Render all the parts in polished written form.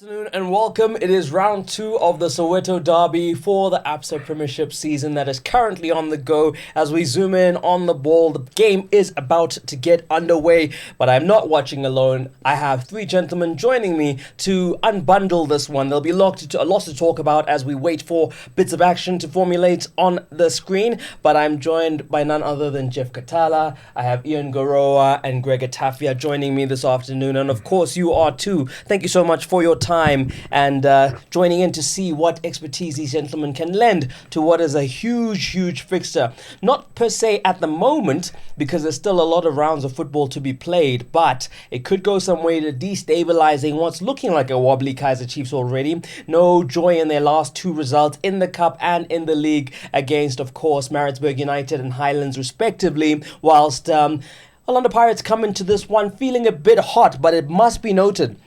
Afternoon and welcome. It is round 2 of the Soweto Derby for the ABSA Premiership season that is currently on the go. As we zoom in on the ball, the game is about to get underway, but I'm not watching alone. I have three gentlemen joining me to unbundle this one. There'll be a lot to talk about as we wait for bits of action to formulate on the screen, but I'm joined by none other than Jeff Katala. I have Ian Goroa and Greg Atafia joining me this afternoon, and of course you are too. Thank you so much for your time and joining in to see what expertise these gentlemen can lend to what is a huge fixture. Not per se at the moment, because there's still a lot of rounds of football to be played, but it could go some way to destabilizing what's looking like a wobbly Kaizer Chiefs already. No joy in their last two results in the Cup and in the league against, of course, Maritzburg United and Highlands respectively, whilst Orlando Pirates come into this one feeling a bit hot, but it must be noted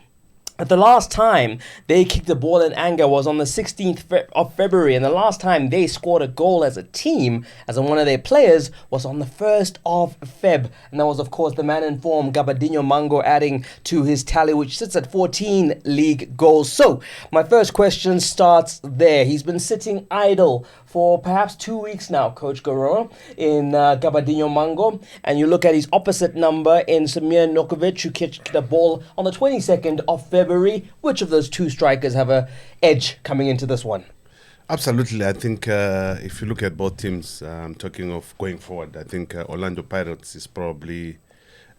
that the last time they kicked the ball in anger was on the 16th of February, and the last time they scored a goal as a team, as in one of their players, was on the 1st of Feb. And that was, of course, the man in form, Gabadinho Mango, adding to his tally, which sits at 14 league goals. So, my first question starts there. He's been sitting idle for perhaps 2 weeks now, Coach Goro, in Gabadinho Mango. And you look at his opposite number in Samir Nokovic, who kicked the ball on the 22nd of February. Which of those two strikers have a edge coming into this one? Absolutely. I think if you look at both teams, talking of going forward, I think Orlando Pirates is probably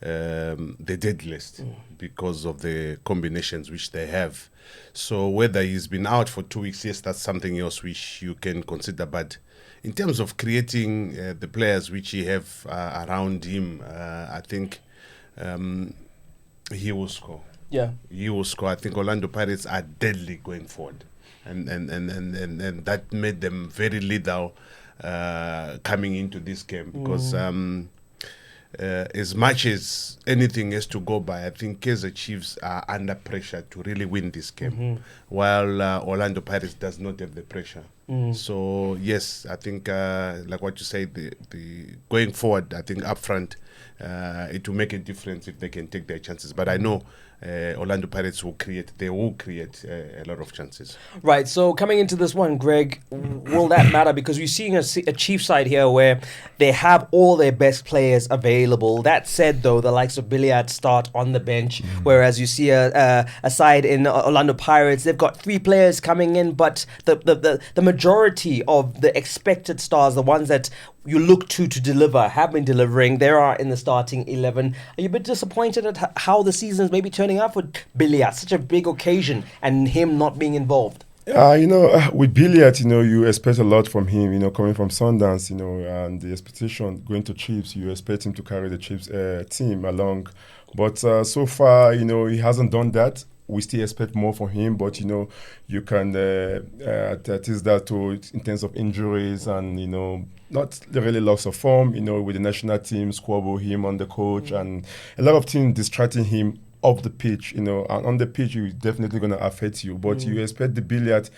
the deadliest because of the combinations which they have. So whether he's been out for 2 weeks, yes, that's something else which you can consider. But in terms of creating the players which he have around him, I think he will score. Yeah, he will score. I think Orlando Pirates are deadly going forward, and that made them very lethal coming into this game because as much as anything has to go by, I think Kaizer Chiefs are under pressure to really win this game, while Orlando Pirates does not have the pressure. So yes, I think like what you say, the going forward, I think up front it will make a difference if they can take their chances. But I know Orlando Pirates will create a lot of chances. Right, so coming into this one, Greg, will that matter? Because we're seeing a Chiefs side here where they have all their best players available. That said, though, the likes of Billiard start on the bench, whereas you see a side in Orlando Pirates, they've got three players coming in, but the majority of the expected stars, the ones that you look to deliver, have been delivering. They are in the starting 11. Are you a bit disappointed at how the season is maybe turning out for Billiard? Such a big occasion and him not being involved. With Billiard, you expect a lot from him, coming from Sundance, and the expectation going to Chiefs, you expect him to carry the Chiefs team along. But so far, he hasn't done that. We still expect more from him, but you can tease that too in terms of injuries and not really loss of form. With the national team squabble him on the coach and a lot of teams distracting him off the pitch. And on the pitch, it's definitely going to affect you. But you expect the Billiard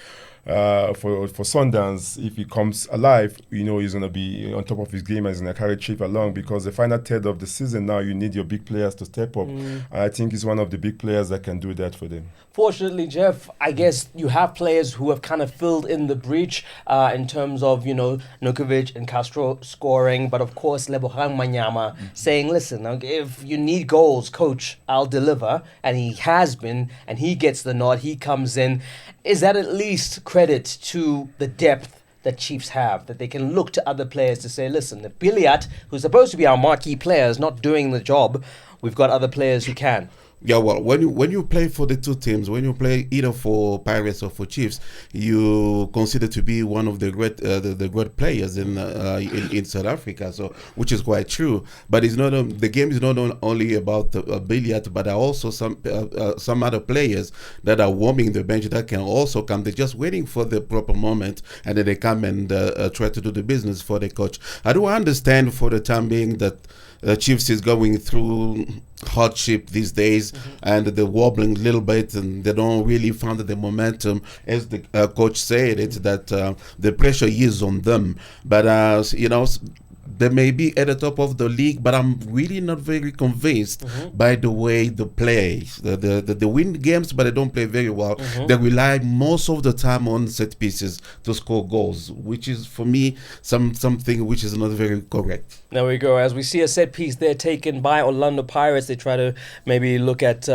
for Sundance, if he comes alive, he's going to be on top of his game and he's going to carry Chief along, because the final third of the season now, you need your big players to step up. I think he's one of the big players that can do that for them. Fortunately, Jeff, I guess you have players who have kind of filled in the breach in terms of, Nukovic and Castro scoring, but of course, Lebohang Manyama saying, listen, if you need goals, coach, I'll deliver. And he has been, and he gets the nod, he comes in. Is that at least credit to the depth that Chiefs have, that they can look to other players to say, listen, if Billiat, who's supposed to be our marquee player, is not doing the job, we've got other players who can? Yeah, well, when you play for the two teams, when you play either for Pirates or for Chiefs, you consider to be one of the great great players in South Africa. So, which is quite true. But it's not the game is not only about Billiard, but there are also some other players that are warming the bench that can also come. They're just waiting for the proper moment, and then they come and try to do the business for the coach. I do understand for the time being that Chiefs is going through hardship these days, and they're wobbling a little bit, and they don't really find the momentum, as the coach said it, that the pressure is on them. But they may be at the top of the league, but I'm really not very convinced by the way they play. They win games, but they don't play very well. They rely most of the time on set pieces to score goals, which is for me something which is not very correct. There we go. As we see a set piece there taken by Orlando Pirates, they try to maybe look at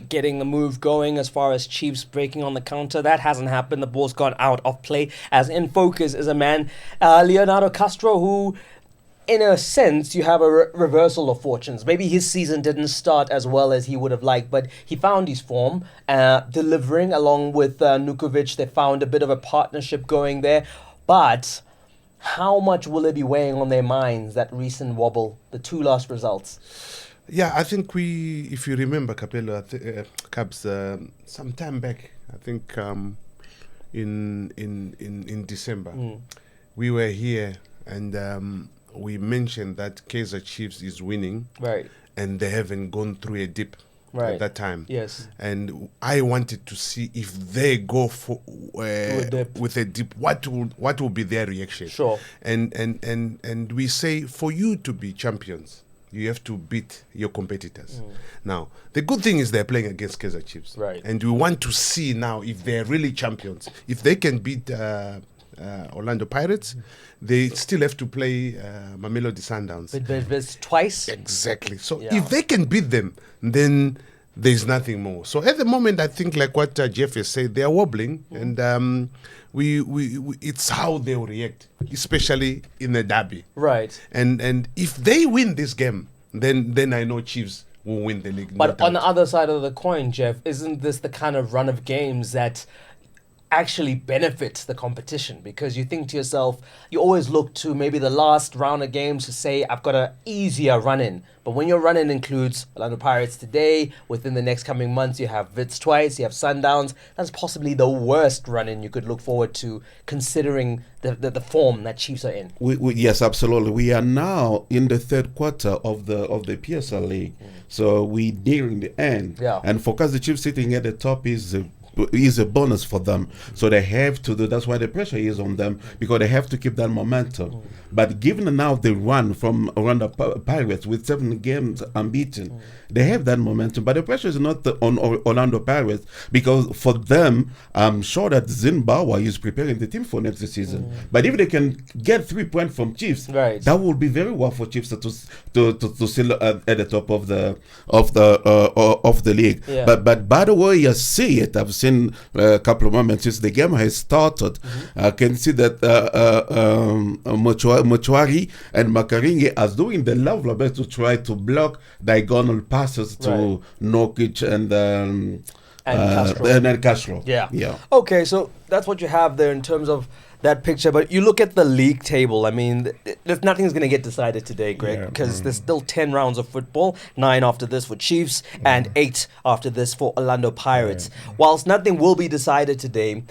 getting the move going as far as Chiefs breaking on the counter. That hasn't happened. The ball's gone out of play. As in focus is a man, Leonardo Castro, who, in a sense, you have a reversal of fortunes. Maybe his season didn't start as well as he would have liked, but he found his form, delivering along with Nukovic. They found a bit of a partnership going there. But how much will it be weighing on their minds, that recent wobble, the two last results? Yeah, I think if you remember, Capello, Cabs, some time back, I think in December, we were here and we mentioned that Kaizer Chiefs is winning, Right. and they haven't gone through a dip at that time. Yes. And I wanted to see if they go for with a dip, what will be their reaction? Sure. And we say, for you to be champions, you have to beat your competitors. Now, the good thing is they're playing against Kaizer Chiefs. Right. And we want to see now if they're really champions. If they can beat Orlando Pirates, they still have to play Mamelodi Sundowns. But twice? Exactly. So Yeah. if they can beat them, then there's nothing more. So at the moment, I think, like what Jeff has said, they are wobbling, and we it's how they will react, especially in the derby. Right. And if they win this game, then I know Chiefs will win the league. But on the other side of the coin, Jeff, isn't this the kind of run of games that actually benefits the competition? Because you think to yourself, you always look to maybe the last round of games to say, I've got an easier run-in. But when your run-in includes Orlando Pirates today, within the next coming months, you have Wits twice, you have Sundowns, that's possibly the worst run-in you could look forward to, considering the form that Chiefs are in. Yes, absolutely. We are now in the third quarter of the PSL League. So we're nearing the end. Yeah. And for Kaizer Chiefs sitting at the top is a bonus for them. So they have to do, that's why the pressure is on them, because they have to keep that momentum. But given now the run from Orlando Pirates with 7 games unbeaten, they have that momentum. But the pressure is not on Orlando Pirates, because for them, I'm sure that Zimbabwe is preparing the team for next season. But if they can get 3 points from Chiefs, Right. that will be very well for Chiefs to still at the top of the league. Yeah. But by the way, I see it. I've seen a couple of moments since the game has started. I can see that Mochuari and Makaringi are doing the level best to try to block diagonal passes to Right. Nokic and Castro. And Castro. Yeah. Okay, so that's what you have there in terms of that picture. But you look at the league table. I mean, nothing's going to get decided today, Greg, Yeah. because there's still 10 rounds of football, 9 after this for Chiefs and 8 after this for Orlando Pirates. Whilst nothing will be decided today,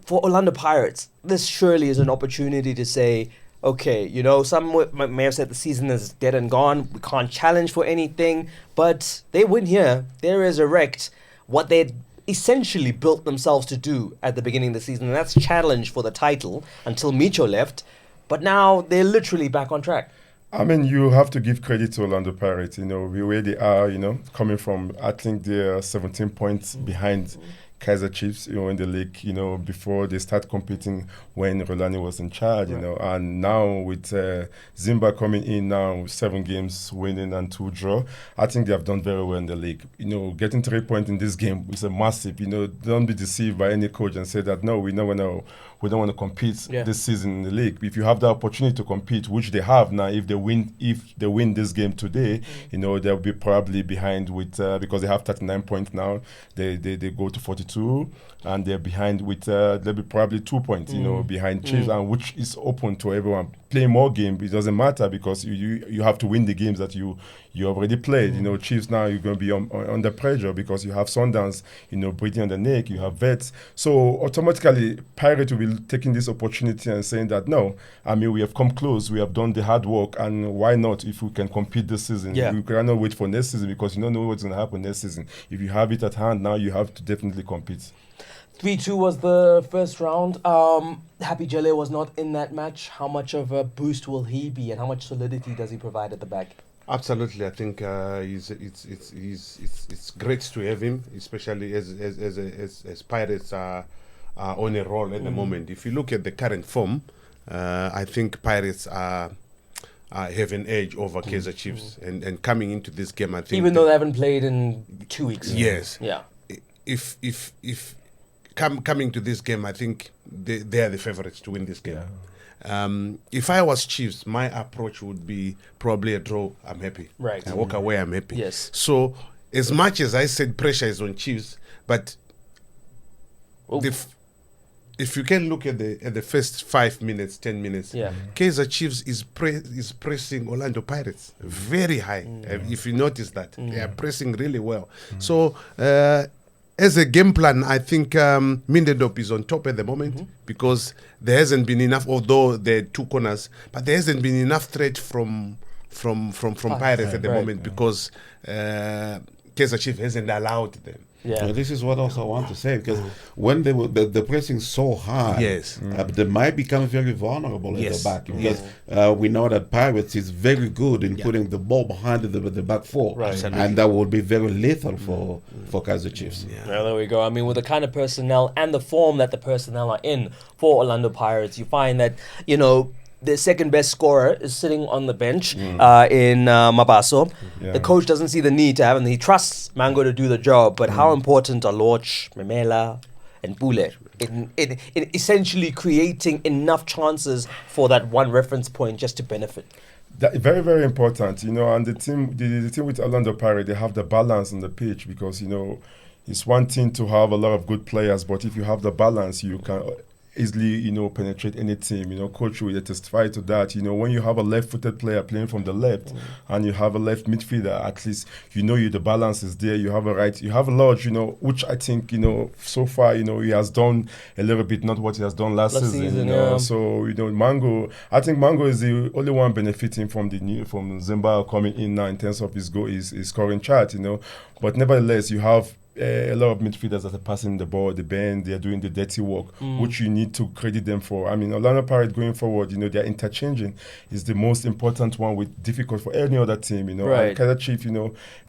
for Orlando Pirates, this surely is an opportunity to say, okay, some may have said the season is dead and gone, we can't challenge for anything, but they win here, they resurrect what they essentially built themselves to do at the beginning of the season, and that's challenge for the title until Micho left, but now they're literally back on track. I mean, you have to give credit to Orlando Pirates, where they are, coming from, I think they're 17 points behind Kaizer Chiefs, in the league, before they start competing when Rolani was in charge, and now with Zimba coming in now, 7 games winning and 2 draw, I think they have done very well in the league. Getting 3 points in this game is a massive, don't be deceived by any coach and say that, no, we don't want to compete this season in the league. If you have the opportunity to compete, which they have now, if they win this game today, they'll be probably behind with because they have 39 points now. They go to 42, and they're behind with they'll be probably 2 points, behind Chiefs, and which is open to everyone. Play more games, it doesn't matter, because you have to win the games that you already played. Chiefs now, you're going to be under pressure because you have Sundowns, breathing on the neck, you have Vets. So automatically, Pirates will be taking this opportunity and saying that, no, I mean, we have come close, we have done the hard work, and why not if we can compete this season? Yeah. We cannot wait for next season, because you don't know what's going to happen next season. If you have it at hand now, you have to definitely compete. 3-2 was the first round. Happy Jelle was not in that match. How much of a boost will he be, and how much solidity does he provide at the back? Absolutely, I think it's great to have him, especially as Pirates are on a roll at the moment. If you look at the current form, I think Pirates have an edge over Kaizer Chiefs, and coming into this game, I think Even though they haven't played in 2 weeks. yes, Yeah. if coming to this game, I think they are the favorites to win this game. If I was Chiefs, my approach would be probably a draw. I'm happy. Right. I walk away. I'm happy. Yes. So as much as I said pressure is on Chiefs, but Oh. if you can look at the first 5 minutes, 10 minutes, Yeah. Kaizer Chiefs is pressing Orlando Pirates very high. If you notice that, they are pressing really well. So as a game plan, I think Mindendorp is on top at the moment because there hasn't been enough, although there are 2 corners, but there hasn't been enough threat from Pirates at the moment because Kaizer Chiefs hasn't allowed them. Yeah. This is what also I want to say, because when they were the pressing so high, Yes. they might become very vulnerable at Yes. the back, because we know that Pirates is very good in putting the ball behind the back four, Right. Absolutely. and that would be very lethal for Kaizer Chiefs. Well, there we go. I mean, with the kind of personnel and the form that the personnel are in for Orlando Pirates, you find that, the second best scorer is sitting on the bench in Mabaso. Yeah. The coach doesn't see the need to have him. He trusts Mango to do the job, but how important are Lorch, Memela, and Pule in essentially creating enough chances for that one reference point just to benefit? That very, very important, and the team with Orlando Pirates, they have the balance on the pitch because, it's one thing to have a lot of good players, but if you have the balance, you can easily, penetrate any team. Coach will testify to that. When you have a left-footed player playing from the left and you have a left midfielder, at least the balance is there. You have a Lodge, which I think, so far, he has done a little bit, not what he has done last season. Yeah. So, Mango, I think Mango is the only one benefiting from from Zimba coming in now in terms of his scoring chart, But nevertheless, you have a lot of midfielders that are passing the ball, the bend, they are doing the dirty work, which you need to credit them for. I mean, Orlando Pirates going forward, they're interchanging is the most important one, with difficult for any other team, Right. And Kaizer Chiefs,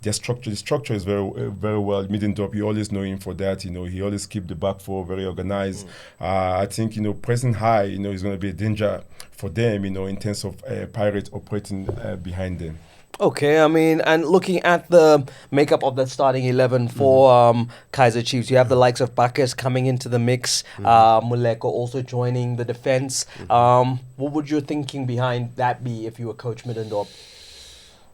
the structure is very, very well. Middendorp, you always know him for that, he always keep the back four very organized. I think, pressing high, is going to be a danger for them, in terms of Pirates operating behind them. Okay, I mean, and looking at the makeup of that starting 11 for Kaizer Chiefs, you have the likes of Bacchus coming into the mix, Muleko also joining the defense. What would your thinking behind that be if you were Coach Middendorp?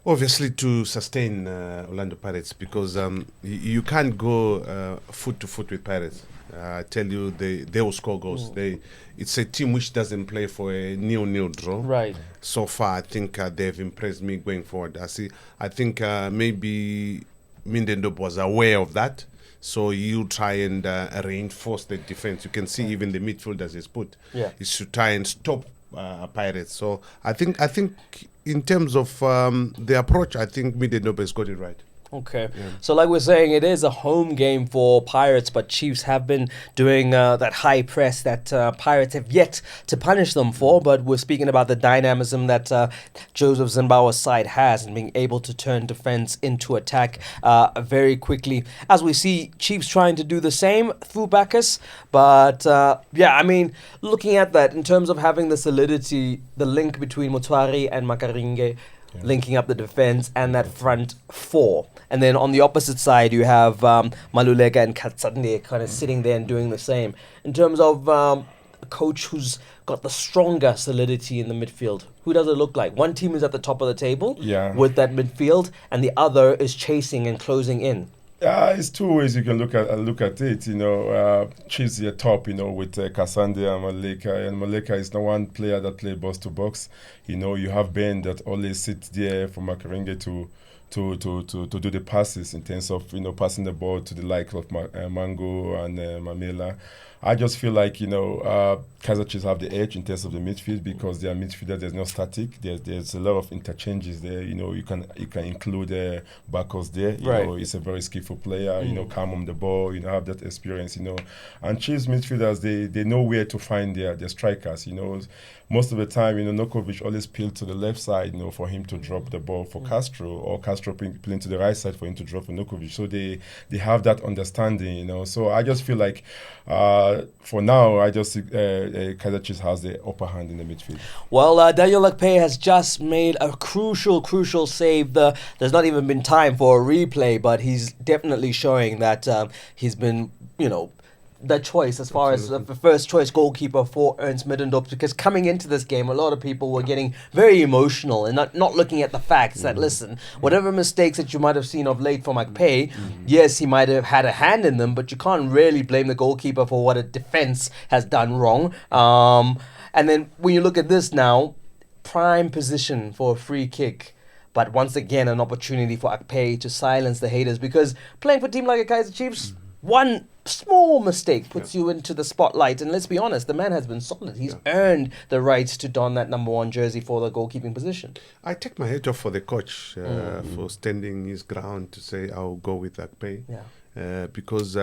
Obviously, to sustain Orlando Pirates, because you can't go foot to foot with Pirates. I tell you, they will score goals. It's a team which doesn't play for a 0-0 draw. Right. So far, I think they've impressed me going forward. I think maybe Mindendorp was aware of that, so you try and reinforce the defense. You can see even the midfielders he's put. Yeah. Is to try and stop Pirates. So I think in terms of the approach, I think Mindendorp has got it right. Okay. So like we're saying, it is a home game for Pirates, but Chiefs have been doing that high press that Pirates have yet to punish them for. But we're speaking about the dynamism that Joseph Zimbabwe's side has and being able to turn defense into attack very quickly. As we see Chiefs trying to do the same through Bacchus. But I mean, looking at that in terms of having the solidity, the link between Motwari and Makaringe, linking up the defense and that front four. And then on the opposite side, you have Maluleka and Katsande kind of sitting there and doing the same. In terms of a coach who's got the stronger solidity in the midfield, who does it look like? One team is at the top of the table with that midfield, and the other is chasing and closing in. It's two ways you can look at it. Chiefs are top, with Kasande and Maleka. And Maleka is the one player that plays box to box. You have Ben that always sits there for Makaringe to do the passes in terms of passing the ball to the likes of Mango and Mamela. I just feel like, Kaizer Chiefs have the edge in terms of the midfield because they are midfielders. There's no static. There's a lot of interchanges there. You can include Bakos there. He's a very skillful player. Calm on the ball. Have that experience. And Chiefs midfielders, they know where to find their strikers. Most of the time, Nokovic always peeled to the left side, for him to drop the ball for Castro, or Castro playing to the right side for him to drop for Nokovic. So they have that understanding, So I just feel like for now, I just think Kaizer Chiefs has the upper hand in the midfield. Well, Daniel Akpeyi has just made a crucial save. There's not even been time for a replay, but he's definitely showing that he's been, the choice as far as the first choice goalkeeper for Ernst Middendorp, because coming into this game, a lot of people were getting very emotional and not looking at the facts that, listen, whatever mistakes that you might have seen of late from Akpeyi, yes, he might have had a hand in them, but you can't really blame the goalkeeper for what a defense has done wrong. And then when you look at this now, prime position for a free kick. But once again, an opportunity for Akpeyi to silence the haters, because playing for a team like a Kaizer Chiefs, one small mistake puts you into the spotlight. And let's be honest, the man has been solid. He's earned the right to don that number 1 jersey for the goalkeeping position. I take my hat off for the coach for standing his ground to say, I'll go with Akpeyi. Because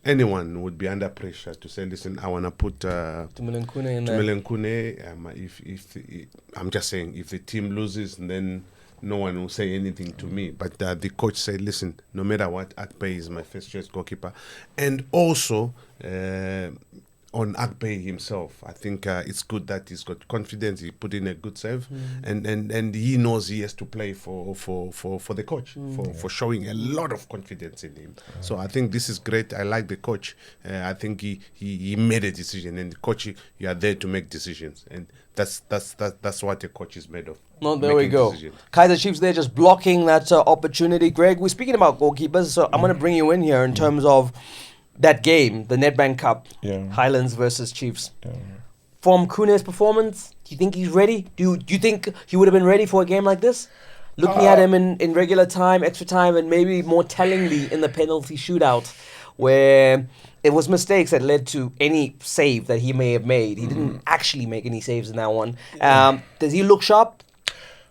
anyone would be under pressure to say, listen, I want to put Tumelenkune in there. Tumelenkune. I'm just saying, if the team loses, then no one will say anything to me. But the coach said, listen, no matter what, Akpeyi is my first choice goalkeeper. And also, on Akpeyi himself, I think it's good that he's got confidence. He put in a good save, and he knows he has to play for the coach, for showing a lot of confidence in him. So I think this is great. I like the coach. I think he made a decision, and the coach, you are there to make decisions, and that's what a coach is made of. No, there we go. Kaizer Chiefs there just blocking that opportunity. Greg, we're speaking about goalkeepers, so I'm going to bring you in here in terms of that game, the Nedbank Cup, Highlands versus Chiefs. From Kune's performance, do you think he's ready? Do you think he would have been ready for a game like this? Looking at him in regular time, extra time, and maybe more tellingly in the penalty shootout, where it was mistakes that led to any save that he may have made. He didn't actually make any saves in that one. Does he look sharp?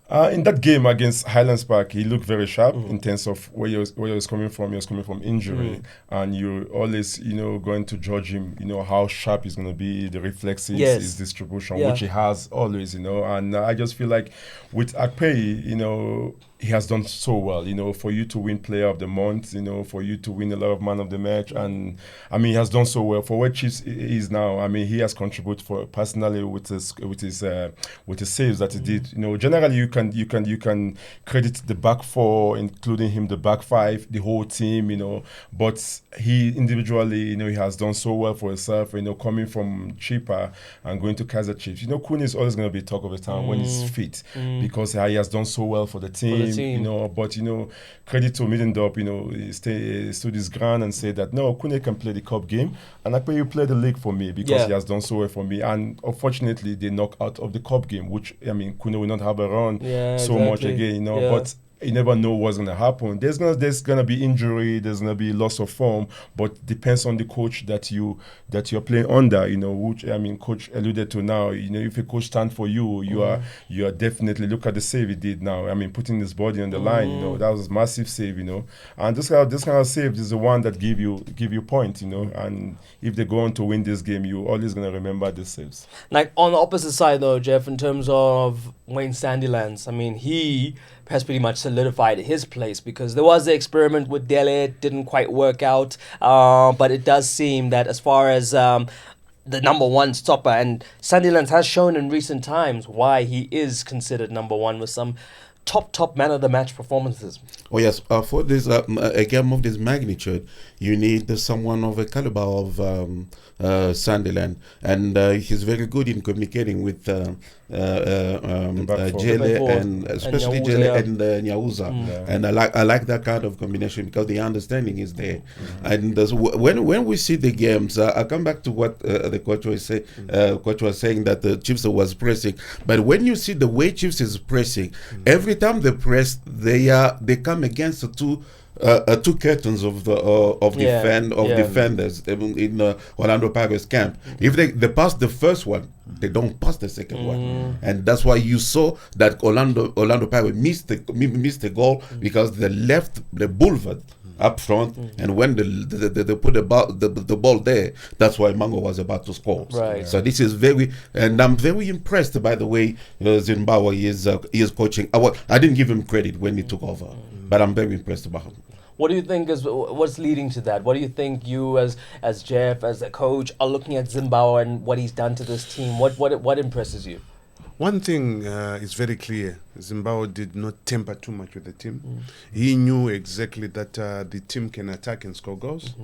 In that game against Highlands Park, he looked very sharp in terms of where he was coming from. He was coming from injury, and you always, going to judge him, how sharp he's going to be, the reflexes, his distribution, which he has always, And I just feel like with Akpeyi, he has done so well, for you to win Player of the Month, for you to win a lot of Man of the Match, and he has done so well for where Chiefs is now. He has contributed for personally with his saves that he did. Generally you can credit the back four, including him, the back five, the whole team, but he individually, he has done so well for himself. Coming from cheaper and going to Kaizer Chiefs, Kune is always going to be talk of the town when he's fit because he has done so well for the team. But credit to Middendorp, he stood his ground and said that no, Kune can play the cup game, and Akpeyi play the league for me because he has done so well for me. And unfortunately, they knock out of the cup game, which Kune will not have a run much again, but you never know what's going to happen. There's gonna be injury, there's gonna be loss of form, but depends on the coach that you're playing under, which coach alluded to now. If a coach stands for you, you are definitely, look at the save he did now. Putting his body on the line, that was a massive save, and this kind of save is the one that give you point, and if they go on to win this game, you always gonna remember the saves. Like on the opposite side though, Jeff, in terms of Wayne Sandilands, he has pretty much solidified his place, because there was the experiment with Dele, it didn't quite work out, but it does seem that as far as the number 1 stopper, and Sandilands has shown in recent times why he is considered number 1 with some top man of the match performances. Oh yes, for this a game of this magnitude, you need someone of a caliber of Sunderland, and he's very good in communicating with Jele, and especially Jele and Nyauza, and I like that kind of combination because the understanding is there. And when we see the games, I come back to what the coach was saying. Coach was saying that the Chiefs was pressing, but when you see the way Chiefs is pressing, every time they press, they come against the two two curtains of defenders in Orlando Pirates camp. If they pass the first one, they don't pass the second one, and that's why you saw that Orlando Pirates missed the goal because they left the boulevard up front, and when they put the ball there, that's why Mango was about to score. Right. So this is very, and I'm very impressed by the way Zimbabwe is coaching. I didn't give him credit when he took over, but I'm very impressed about him. What do you think is what's leading to that? What do you think you as Jeff, as a coach, are looking at Zimbabwe and what he's done to this team? What impresses you? One thing is very clear. Zimbabwe did not temper too much with the team. He knew exactly that the team can attack and score goals,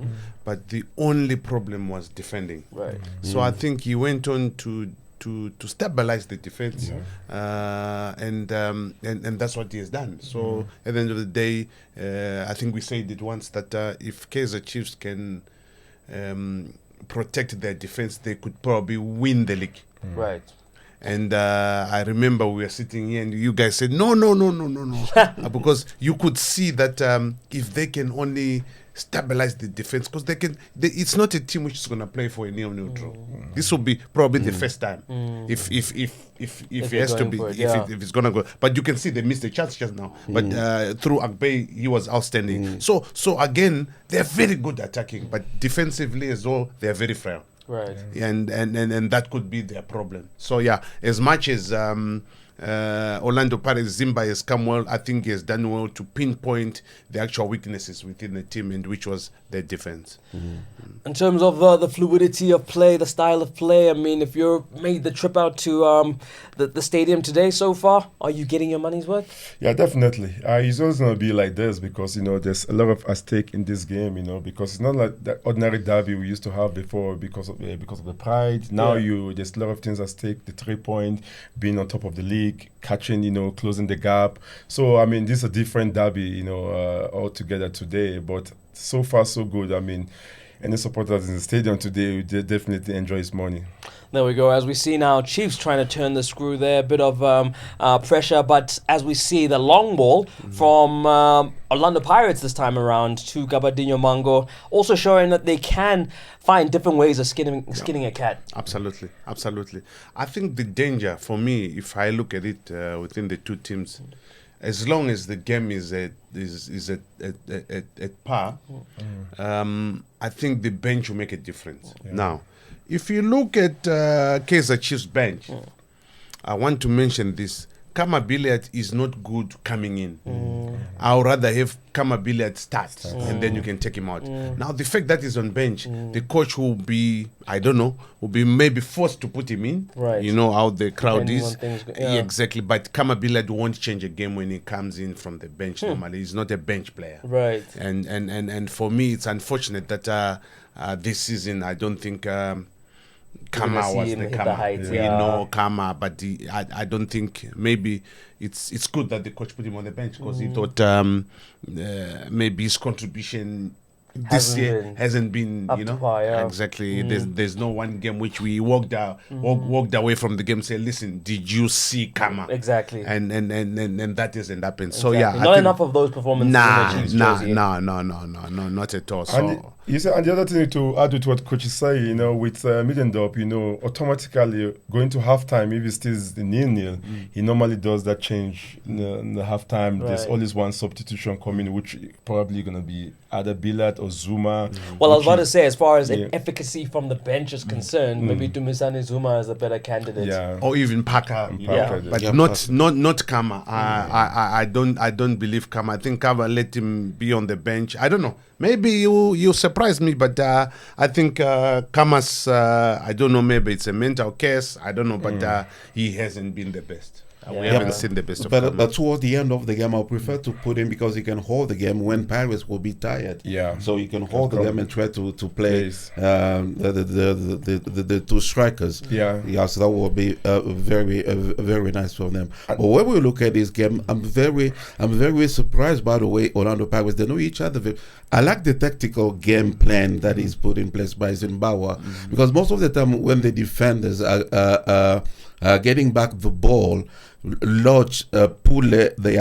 but the only problem was defending. Right. So I think he went on to stabilize the defense, and that's what he has done. So at the end of the day, I think we said it once that if Kaizer Chiefs can protect their defense, they could probably win the league. Right. And I remember we were sitting here and you guys said, no. Because you could see that if they can only stabilize the defense, because it's not a team which is going to play for a nil-nil draw. This will be probably the first time. If it has to be, if it's going to go. But you can see they missed a chance just now. But through Akbay, he was outstanding. So again, they're very good attacking, but defensively as well, they're very frail. Right. And that could be their problem. So yeah, as much as Orlando Pirates Zimba has come well, I think he has done well to pinpoint the actual weaknesses within the team, and which was their defense. In terms of the fluidity of play, the style of play, I mean, if you made the trip out to the stadium today so far, are you getting your money's worth? Yeah, definitely. It's always going to be like this because, there's a lot of at stake in this game, because it's not like the ordinary derby we used to have before because of the pride. Now there's a lot of things at stake, the 3-point, being on top of the league, catching, closing the gap. So, I mean, this is a different derby, altogether today, but so far so good. I mean, any supporters in the stadium today will definitely enjoy his money. There we go. As we see now, Chiefs trying to turn the screw there. A bit of pressure, but as we see the long ball from Orlando Pirates this time around to Gabadinho Mango, also showing that they can find different ways of skinning a cat. Absolutely. I think the danger for me, if I look at it within the two teams, as long as the game is at par, I think the bench will make a difference. Now, if you look at Kaizer Chiefs bench, I want to mention this. Kama Billiard is not good coming in. I would rather have Kama Billiard start and then you can take him out. Now, the fact that he's on bench, the coach will be, will be maybe forced to put him in. Right. You know how the crowd Depending is. on things, Exactly. But Kama Billiard won't change a game when he comes in from the bench normally. He's not a bench player. Right. And for me, it's unfortunate that this season, I don't think... Kama was the Kama. Heights, we know Kama, but I don't think maybe it's good that the coach put him on the bench because he thought maybe his contribution this year hasn't been up to par, exactly. There's no one game which we walked away from the game and say, listen, did you see Kama? Exactly. And that hasn't happened. Exactly. So yeah, not enough of those performances. No, not at all. So and the other thing to add with what coach is saying, with Middendorp, automatically going to halftime, if it still is the 0-0, he normally does that change in the halftime. Right. There's always one substitution coming, which probably going to be either Billat or Zuma. Well, I was about to say, as far as efficacy from the bench is concerned, maybe Dumisani Zuma is a better candidate. Yeah. Or even Parker, but not Kama. I don't believe Kama. I think Kama let him be on the bench. I don't know. Maybe you surprised me, but I think Kama's, I don't know, maybe it's a mental case. I don't know, but he hasn't been the best. We haven't seen the best of him. But towards the end of the game, I'll prefer to put him because he can hold the game when Paris will be tired. Yeah. So he can hold the game and try to play the two strikers. Yeah. Yeah. So that will be very nice for them. But when we look at this game, I'm very surprised by the way Orlando Pirates, they know each other. I like the tactical game plan that is put in place by Zimbabwe because most of the time when the defenders are getting back the ball, Lodge, Pule, they